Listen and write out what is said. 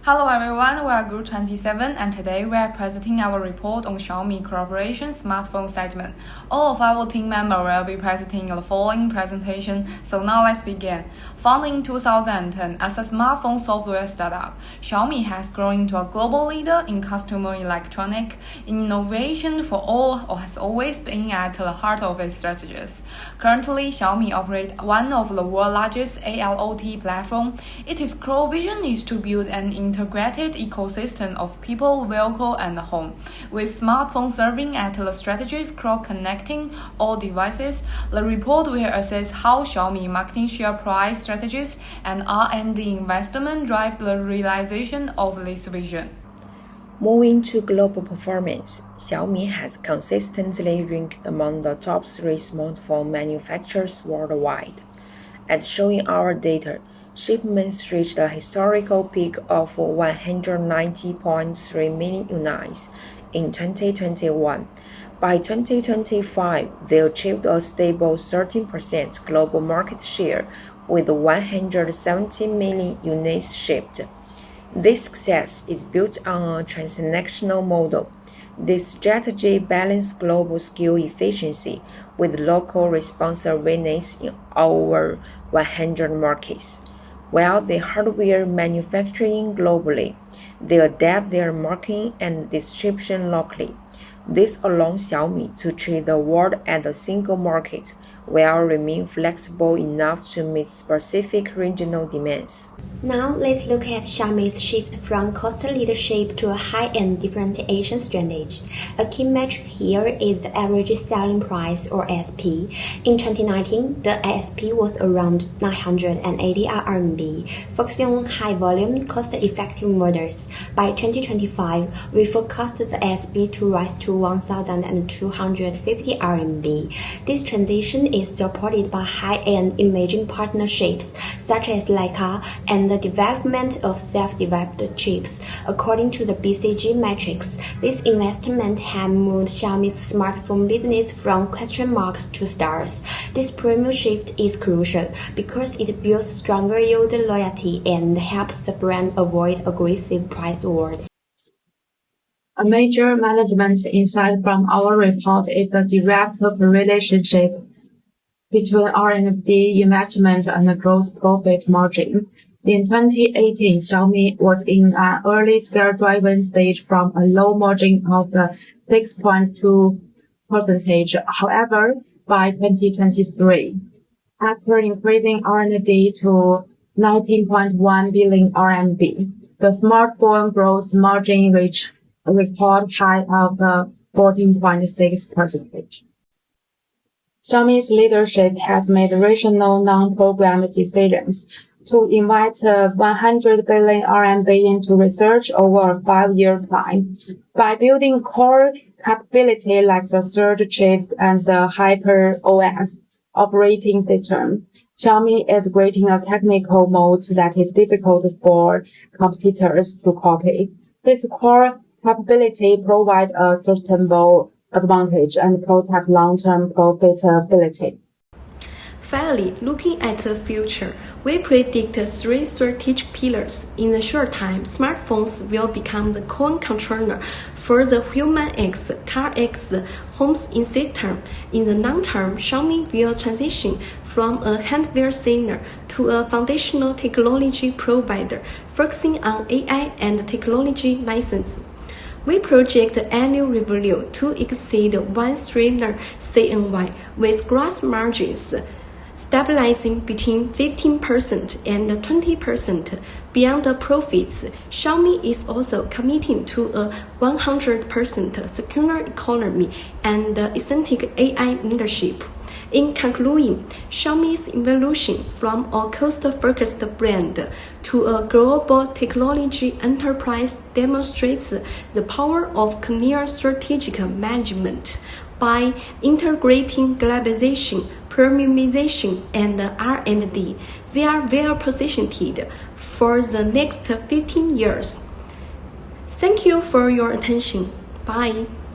Hello everyone, we are Group 27 and today we are presenting our report on Xiaomi Corporation smartphone segment. All of our team members will be presenting the following presentation, so now let's begin. Founded in 2010 as a smartphone software startup, Xiaomi has grown into a global leader in consumer electronic. Innovation for all has always been at the heart of its strategies. Currently, Xiaomi operates one of the world's largest AIoT platforms. Its core vision is to build an integrated ecosystem of people, vehicle, and home, with smartphones serving as the strategies connecting all devices. The report will assess how Xiaomi marketing share price strategies and R&D investment drive the realization of this vision. Moving to global performance, Xiaomi has consistently ranked among the top 3 smartphone manufacturers worldwide. As shown in our data, shipments reached a historical peak of 190.3 million units in 2021. By 2025, they achieved a stable 13% global market share with 170 million units shipped. This success is built on a transnational model. This strategy balances global scale efficiency with local responsiveness in over 100 markets. While they hardware manufacturing globally, they adapt their marketing and distribution locally. This allows Xiaomi to treat the world as a single market while remaining flexible enough to meet specific regional demands. Now let's look at Xiaomi's shift from cost leadership to a high-end differentiation strategy. A key metric here is the average selling price or ASP. In 2019, the ASP was around 980 RMB, focusing on high-volume, cost-effective models. By 2025, we forecast the ASP to rise to 1,250 RMB. This transition is supported by high-end emerging partnerships such as Leica and the development of self-developed chips. According to the BCG metrics, this investment has moved Xiaomi's smartphone business from question marks to stars. This premium shift is crucial because it builds stronger user loyalty and helps the brand avoid aggressive price wars. A major management insight from our report is the direct relationship between R&D investment and the gross profit margin. In 2018, Xiaomi was in an early scale-driven stage from a low margin of 6.2%. However, by 2023, after increasing R&D to 19.1 billion RMB, the smartphone gross margin reached a record high of 14.6%. Xiaomi's leadership has made rational non-programmed decisions to invest 100 billion RMB into research over a 5-year plan. By building core capability like the third chips and the Hyper OS operating system, Xiaomi is creating a technical moat that is difficult for competitors to copy. This core capability provides a sustainable advantage and protect long-term profitability. Finally, looking at the future, we predict 3 strategic pillars. In the short time, smartphones will become the core controller for the human X, car X, home system. In the long term, Xiaomi will transition from a hardware seller to a foundational technology provider, focusing on AI and technology license. We project annual revenue to exceed 1 trillion CNY with gross margins stabilizing between 15% and 20%. Beyond the profits, Xiaomi is also committing to a 100% circular economy and authentic AI leadership. In conclusion, Xiaomi's evolution from a cost-focused brand to a global technology enterprise demonstrates the power of clear strategic management. By integrating globalization, premiumization, and R&D, they are well positioned for the next 15 years. Thank you for your attention. Bye.